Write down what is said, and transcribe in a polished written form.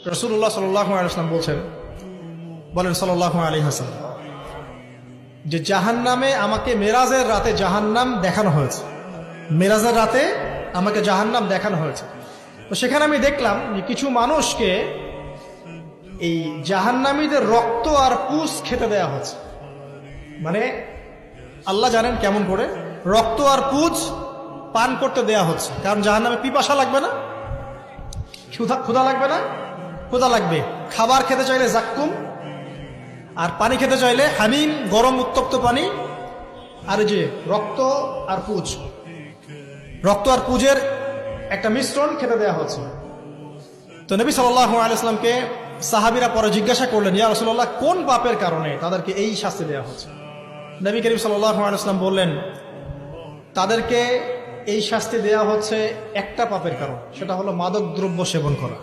রাসূলুল্লাহ সাল্লাল্লাহু আলাইহি ওয়াসাল্লাম বলেন সাল্লাল্লাহু আলাইহি ওয়াসাল্লাম যে জাহান্নামে আমাকে মেরাজের রাতে জাহান্নাম দেখানো হয়েছে। মেরাজের রাতে আমাকে জাহান্নাম দেখানো হয়েছে। তো সেখানে আমি দেখলাম যে কিছু মানুষকে এই জাহান্নামীদের রক্ত আর পুষ খেতে দেয়া হচ্ছে। মানে আল্লাহ জানেন কেমন করে রক্ত আর পুজ পান করতে দেয়া হচ্ছে। কারণ জাহান্নামে পিপাসা লাগবে না, ক্ষুধা লাগবে না, ক্ষুধা লাগবে। খাবার খেতে চাইলে জাক্কুম, আর পানি খেতে চাইলে হামিম, গরম উত্তপ্ত পানি। আর যে রক্ত আর পুজ, রক্ত আর পুজের একটা মিশ্রণ খেতে দেয়া হচ্ছে। তো নবী সাল্লাল্লাহু আলাইহি ওয়াসাল্লামকে সাহাবীরা পরে জিজ্ঞাসা করলেন, ইয়া রাসূলুল্লাহ, কোন পাপের কারণে তাদেরকে এই শাস্তি দেয়া হচ্ছে? নবী করিম সাল্লাল্লাহু আলাইহি ওয়াসাল্লাম বললেন, তাদেরকে এই শাস্তি দেয়া হচ্ছে একটা পাপের কারণ, সেটা হলো মাদক দ্রব্য সেবন করা।